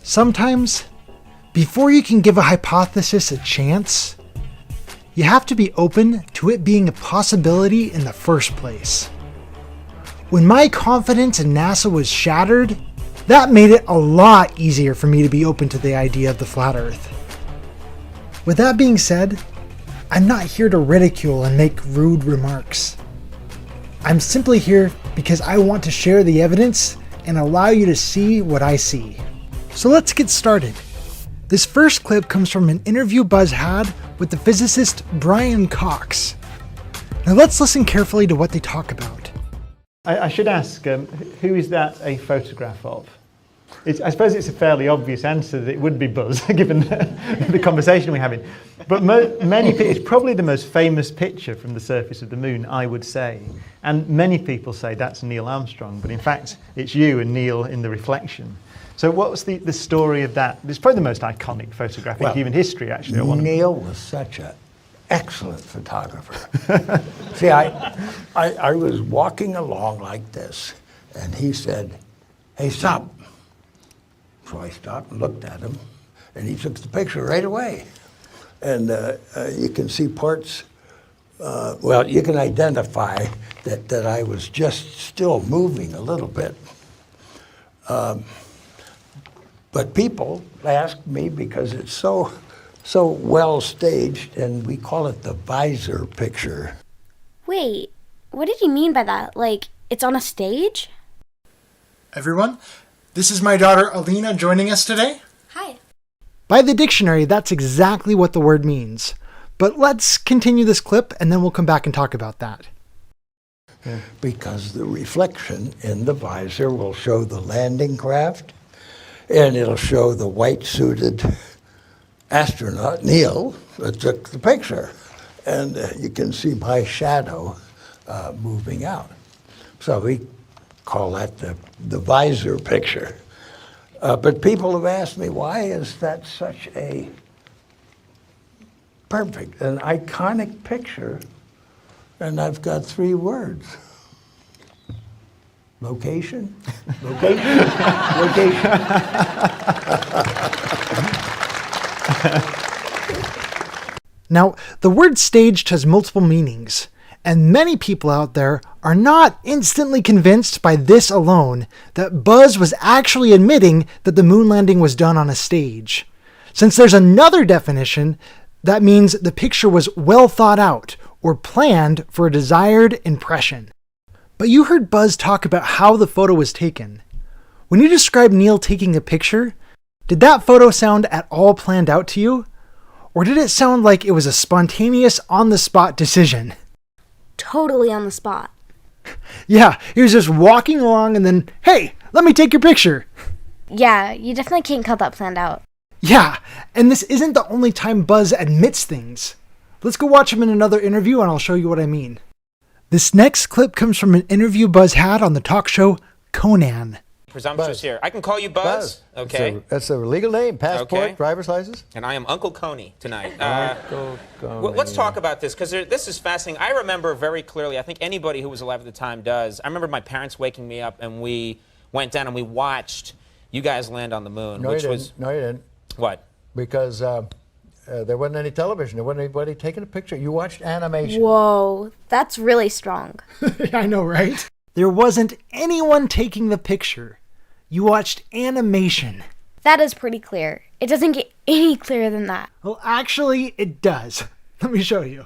Sometimes, before you can give a hypothesis a chance, you have to be open to it being a possibility in the first place. When my confidence in NASA was shattered, that made it a lot easier for me to be open to the idea of the flat Earth. With that being said, I'm not here to ridicule and make rude remarks. I'm simply here because I want to share the evidence and allow you to see what I see. So let's get started. This first clip comes from an interview Buzz had with the physicist Brian Cox. Now let's listen carefully to what they talk about. I should ask, who is that a photograph of? I suppose it's a fairly obvious answer that it would be Buzz, given the conversation we're having. But it's probably the most famous picture from the surface of the moon, I would say. And many people say that's Neil Armstrong, but in fact, it's you and Neil in the reflection. So what's the story of that? It's probably the most iconic photograph in human history, actually. Neil was such an excellent photographer. See, I was walking along like this, and he said, "Hey, stop." So I stopped and looked at him, and he took the picture right away. And you can see parts, you can identify that I was just still moving a little bit. But people ask me because it's so well staged, and we call it the visor picture. Wait, what did you mean by that? Like, it's on a stage? Everyone, this is my daughter Alina joining us today. Hi. By the dictionary, that's exactly what the word means. But let's continue this clip and then we'll come back and talk about that. Because the reflection in the visor will show the landing craft, and it'll show the white-suited astronaut, Neil, that took the picture. And you can see my shadow moving out. So we call that the visor picture. But people have asked me, why is that such a perfect, an iconic picture? And I've got 3 words. Location, location, location. Now, the word staged has multiple meanings, and many people out there are not instantly convinced by this alone that Buzz was actually admitting that the moon landing was done on a stage. Since there's another definition, that means the picture was well thought out or planned for a desired impression. But you heard Buzz talk about how the photo was taken. When you described Neil taking a picture, did that photo sound at all planned out to you? Or did it sound like it was a spontaneous, on-the-spot decision? Totally on the spot. Yeah, he was just walking along and then, "Hey, let me take your picture." Yeah, you definitely can't cut that planned out. Yeah, and this isn't the only time Buzz admits things. Let's go watch him in another interview and I'll show you what I mean. This next clip comes from an interview Buzz had on the talk show Conan. Presumptuous Buzz. here. I can call you Buzz. Okay. That's a legal name. Passport, Okay. driver's license. And I am Uncle Coney tonight. Uncle Coney. Well, let's talk about this because this is fascinating. I remember very clearly, I think anybody who was alive at the time does. I remember my parents waking me up and we went down and we watched you guys land on the moon. No, which you was didn't. No, you didn't. What? Because there wasn't any television. There wasn't anybody taking a picture. You watched animation. Whoa, that's really strong. I know, right? There wasn't anyone taking the picture. You watched animation. That is pretty clear. It doesn't get any clearer than that. Well, actually, it does. Let me show you.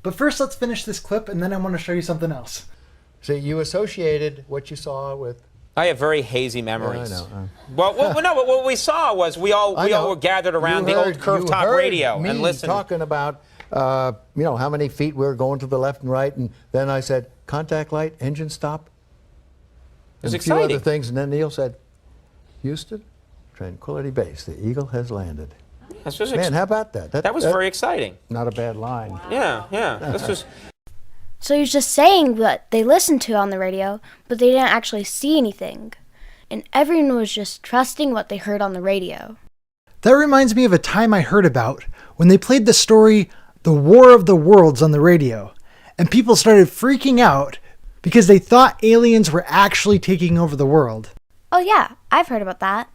But first, let's finish this clip, and then I want to show you something else. See, you associated what you saw with... I have very hazy memories. Yeah, I know. Well, no, but what we saw was we all were gathered around the old curved top radio and listened. Talking about, how many feet we were going to the left and right, and then I said, contact light, engine stop. It was and exciting. A few other things, and then Neil said, Houston, Tranquility Base, the Eagle has landed. Man, how about that? That was very exciting. Not a bad line. Yeah. This was. So he was just saying what they listened to on the radio, but they didn't actually see anything. And everyone was just trusting what they heard on the radio. That reminds me of a time I heard about when they played the story The War of the Worlds on the radio, and people started freaking out because they thought aliens were actually taking over the world. Oh yeah, I've heard about that.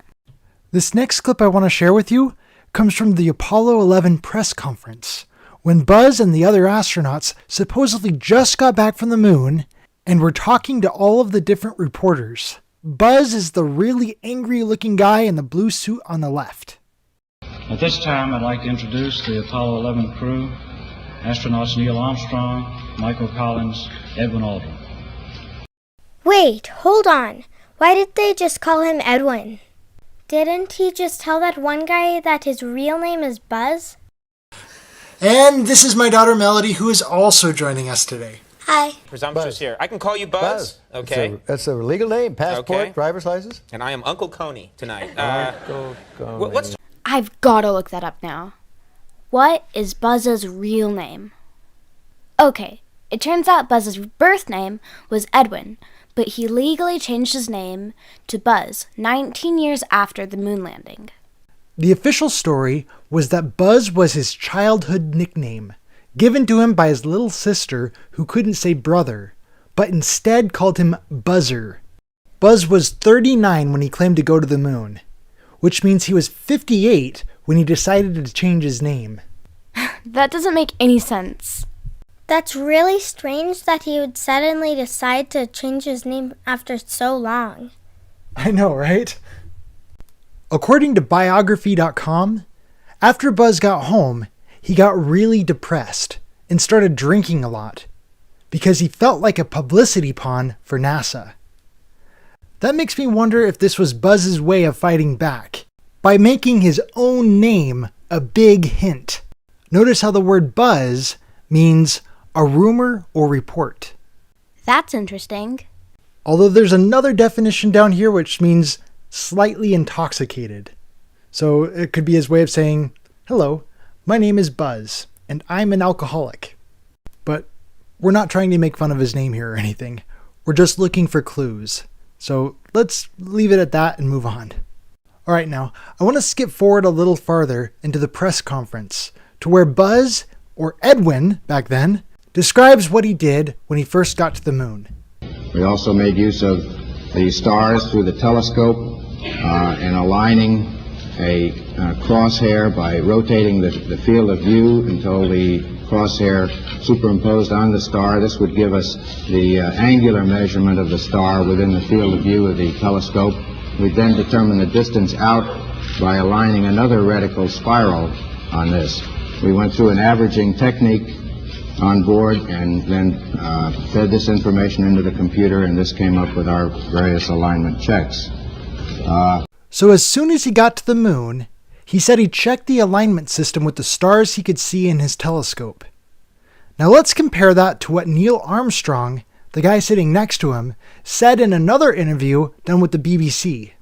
This next clip I want to share with you comes from the Apollo 11 press conference, when Buzz and the other astronauts supposedly just got back from the moon and were talking to all of the different reporters. Buzz is the really angry-looking guy in the blue suit on the left. At this time, I'd like to introduce the Apollo 11 crew, astronauts Neil Armstrong, Michael Collins, Edwin Aldrin. Wait, hold on. Why did they just call him Edwin? Didn't he just tell that one guy that his real name is Buzz? And this is my daughter Melody, who is also joining us today. Hi. Presumptuous Buzz. here. I can call you Buzz. Okay. That's a legal name. Passport, Okay. driver's license. And I am Uncle Coney tonight. Uncle Coney. What's I've gotta look that up now. What is Buzz's real name? Okay, it turns out Buzz's birth name was Edwin, but he legally changed his name to Buzz 19 years after the moon landing. The official story was that Buzz was his childhood nickname, given to him by his little sister who couldn't say brother, but instead called him Buzzer. Buzz was 39 when he claimed to go to the moon, which means he was 58 when he decided to change his name. That doesn't make any sense. That's really strange that he would suddenly decide to change his name after so long. I know, right? According to biography.com, after Buzz got home, he got really depressed and started drinking a lot because he felt like a publicity pawn for NASA. That makes me wonder if this was Buzz's way of fighting back by making his own name a big hint. Notice how the word buzz means a rumor or report. That's interesting. Although there's another definition down here which means slightly intoxicated. So it could be his way of saying, hello, my name is Buzz, and I'm an alcoholic. But we're not trying to make fun of his name here or anything. We're just looking for clues. So let's leave it at that and move on. Alright, now, I want to skip forward a little farther into the press conference to where Buzz, or Edwin back then, describes what he did when he first got to the moon. We also made use of the stars through the telescope and aligning a crosshair by rotating the field of view until the crosshair superimposed on the star. This would give us the angular measurement of the star within the field of view of the telescope. We then determine the distance out by aligning another reticle spiral on this. We went through an averaging technique on board and then fed this information into the computer, and this came up with our various alignment checks. So as soon as he got to the moon, he said he checked the alignment system with the stars he could see in his telescope. Now let's compare that to what Neil Armstrong, the guy sitting next to him, said in another interview done with the BBC.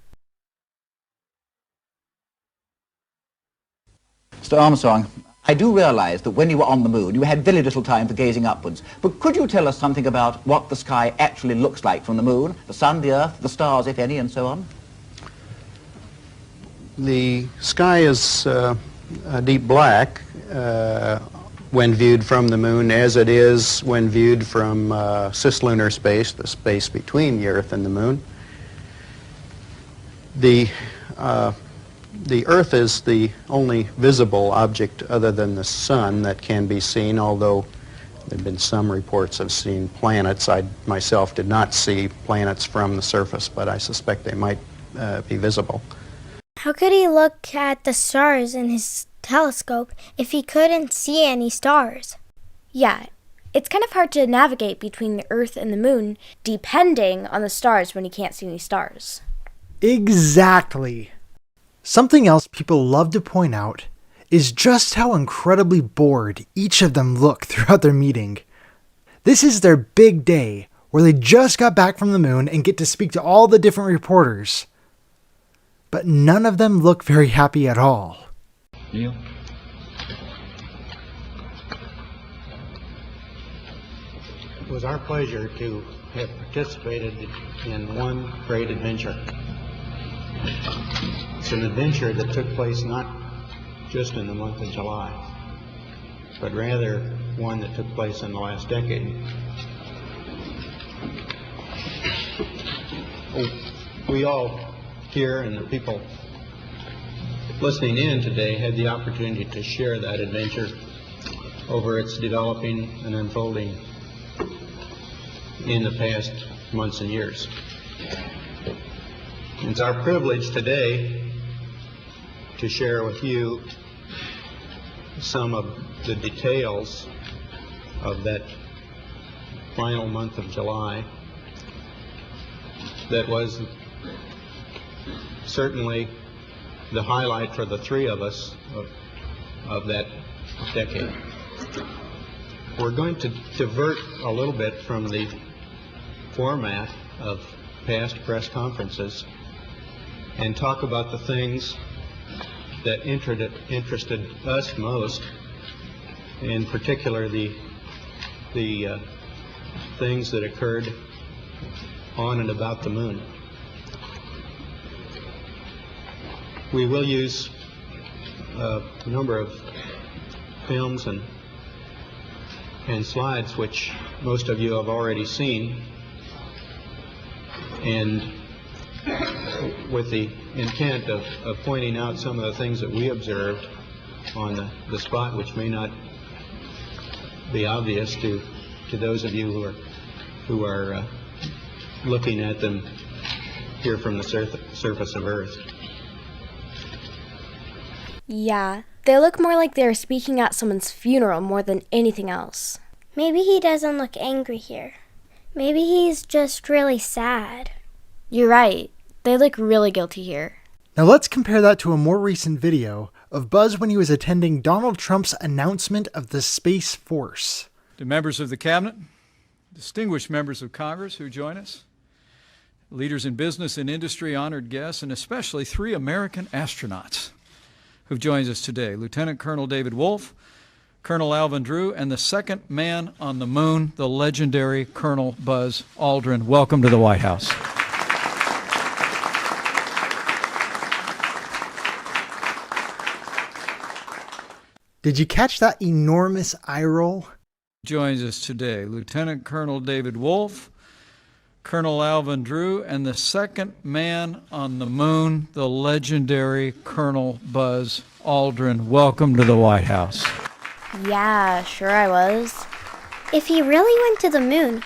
Mr. Armstrong, I do realize that when you were on the moon, you had very little time for gazing upwards. But could you tell us something about what the sky actually looks like from the moon, the sun, the earth, the stars, if any, and so on? The sky is a deep black when viewed from the moon, as it is when viewed from cislunar space, the space between the Earth and the moon. The Earth is the only visible object other than the sun that can be seen, although there have been some reports of seeing planets. I myself did not see planets from the surface, but I suspect they might be visible. How could he look at the stars in his telescope if he couldn't see any stars? Yeah, it's kind of hard to navigate between the Earth and the moon depending on the stars when you can't see any stars. Exactly. Something else people love to point out is just how incredibly bored each of them look throughout their meeting. This is their big day where they just got back from the moon and get to speak to all the different reporters. But none of them look very happy at all. Neil? It was our pleasure to have participated in one great adventure. It's an adventure that took place not just in the month of July, but rather one that took place in the last decade. We all here and the people listening in today had the opportunity to share that adventure over its developing and unfolding in the past months and years. It's our privilege today to share with you some of the details of that final month of July that was certainly the highlight for the three of us of that decade. We're going to divert a little bit from the format of past press conferences and talk about the things that interested us most, in particular the things that occurred on and about the moon. We will use a number of films and slides which most of you have already seen, and with the intent of pointing out some of the things that we observed on the spot which may not be obvious to those of you who are looking at them here from the surface of Earth. Yeah, they look more like they're speaking at someone's funeral more than anything else. Maybe he doesn't look angry here. Maybe he's just really sad. You're right. They look really guilty here. Now let's compare that to a more recent video of Buzz when he was attending Donald Trump's announcement of the Space Force. To members of the Cabinet, distinguished members of Congress who join us, leaders in business and industry, honored guests, and especially 3 American astronauts who joins us today. Lieutenant Colonel David Wolf, Colonel Alvin Drew, and the second man on the moon, the legendary Colonel Buzz Aldrin. Welcome to the White House. Did you catch that enormous eye roll? Joins us today, Lieutenant Colonel David Wolf, Colonel Alvin Drew, and the second man on the moon, the legendary Colonel Buzz Aldrin. Welcome to the White House. Yeah, sure I was. If he really went to the moon,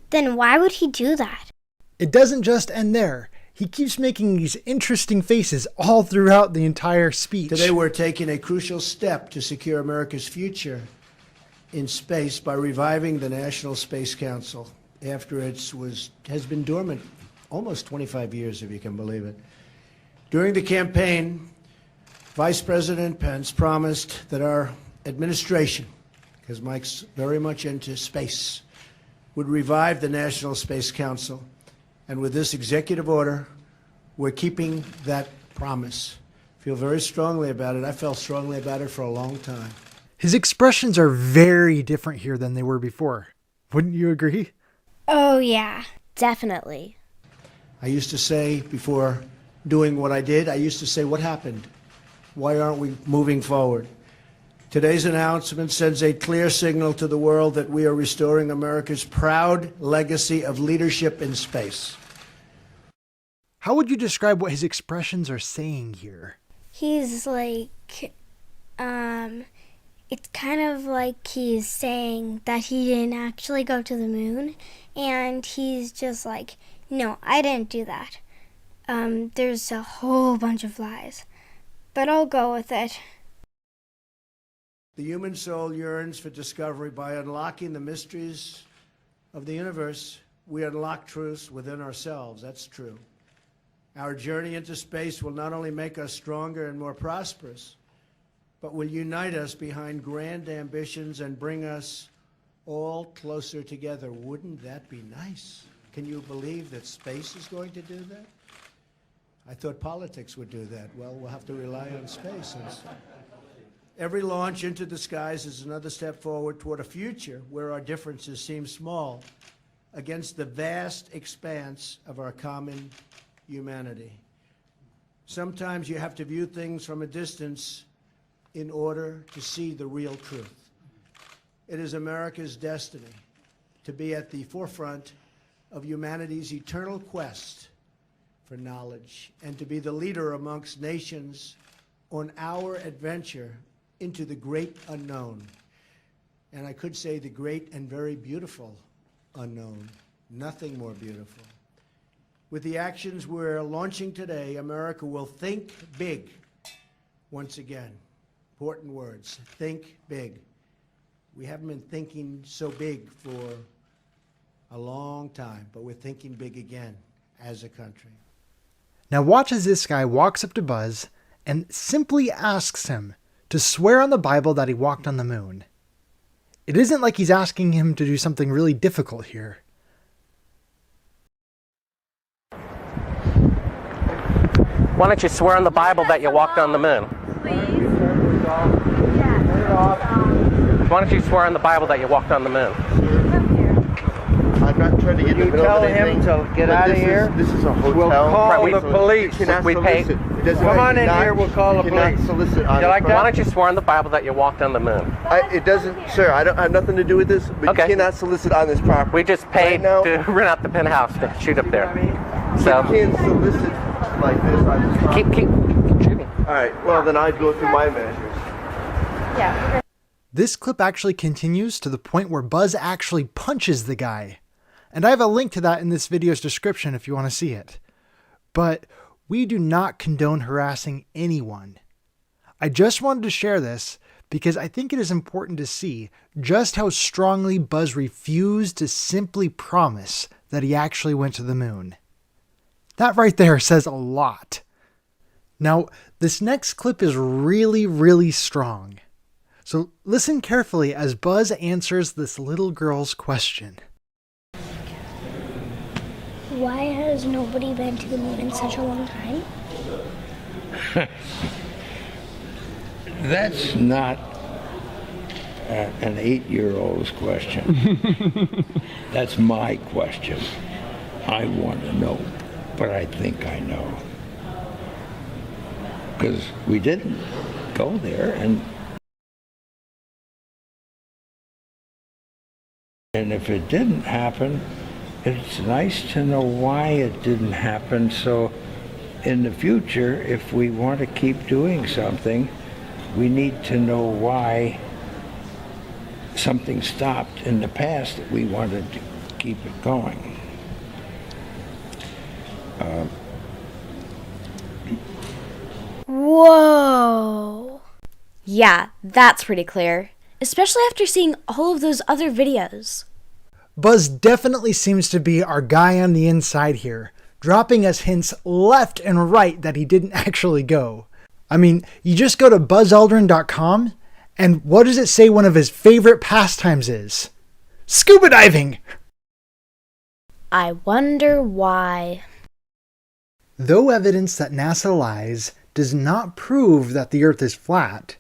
then why would he do that? It doesn't just end there. He keeps making these interesting faces all throughout the entire speech. Today we're taking a crucial step to secure America's future in space by reviving the National Space Council after it has been dormant almost 25 years, if you can believe it. During the campaign, Vice President Pence promised that our administration, because Mike's very much into space, would revive the National Space Council. And with this executive order, we're keeping that promise. I feel very strongly about it. I felt strongly about it for a long time. His expressions are very different here than they were before. Wouldn't you agree? Oh, yeah. Definitely. I used to say, before doing what I did, I used to say, what happened? Why aren't we moving forward? Today's announcement sends a clear signal to the world that we are restoring America's proud legacy of leadership in space. How would you describe what his expressions are saying here? He's like, it's kind of like he's saying that he didn't actually go to the moon, and he's just like, no, I didn't do that. There's a whole bunch of lies, but I'll go with it. The human soul yearns for discovery. By unlocking the mysteries of the universe, we unlock truths within ourselves. That's true. Our journey into space will not only make us stronger and more prosperous, but will unite us behind grand ambitions and bring us all closer together. Wouldn't that be nice? Can you believe that space is going to do that? I thought politics would do that. Well, we'll have to rely on space instead. Every launch into the skies is another step forward toward a future where our differences seem small against the vast expanse of our common humanity. Sometimes you have to view things from a distance in order to see the real truth. It is America's destiny to be at the forefront of humanity's eternal quest for knowledge and to be the leader amongst nations on our adventure into the great unknown. And I could say the great and very beautiful unknown. Nothing more beautiful. With the actions we're launching today, America will think big once again. Important words. Think big. We haven't been thinking so big for a long time, but we're thinking big again as a country. Now watch as this guy walks up to Buzz and simply asks him to swear on the Bible that he walked on the moon. It isn't like he's asking him to do something really difficult here. Why don't you swear on the Bible that you walked on the moon? Please? Why don't you swear on the Bible that you walked on the moon? I'm not trying to get in the middle of anything. You tell him to get out of here. This is a hotel. We'll call the police. We pay. Come on in here, we'll call the police. Solicit on You like that? Why don't you swear on the Bible that you walked on the moon? It doesn't, sir, I have nothing to do with this, but Okay. you cannot solicit on this property. We just paid now, to rent out the penthouse to shoot up there. So you can't solicit like this on this property. keep shooting. All right, well then I'd go through my measures. Yeah. This clip actually continues to the point where Buzz actually punches the guy. And I have a link to that in this video's description if you want to see it. But we do not condone harassing anyone. I just wanted to share this because I think it is important to see just how strongly Buzz refused to simply promise that he actually went to the moon. That right there says a lot. Now, this next clip is really, really strong. So listen carefully as Buzz answers this little girl's question. Why has nobody been to the moon in such a long time? That's not an 8-year-old's question. That's my question. I want to know, but I think I know. Because we didn't go there, and if it didn't happen, it's nice to know why it didn't happen, so in the future, if we want to keep doing something, we need to know why something stopped in the past that we wanted to keep it going. Whoa. Yeah, that's pretty clear. Especially after seeing all of those other videos. Buzz definitely seems to be our guy on the inside here, dropping us hints left and right that he didn't actually go. I mean, you just go to buzzaldrin.com, and what does it say one of his favorite pastimes is? Scuba diving! I wonder why. Though evidence that NASA lies does not prove that the Earth is flat,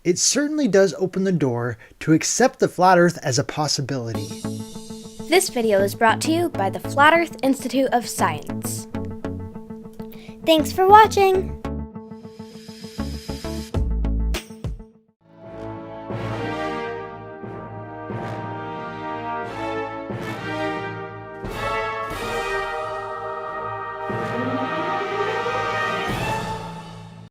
it certainly does open the door to accept the flat Earth as a possibility. This video is brought to you by the Flat Earth Institute of Science. Thanks for watching!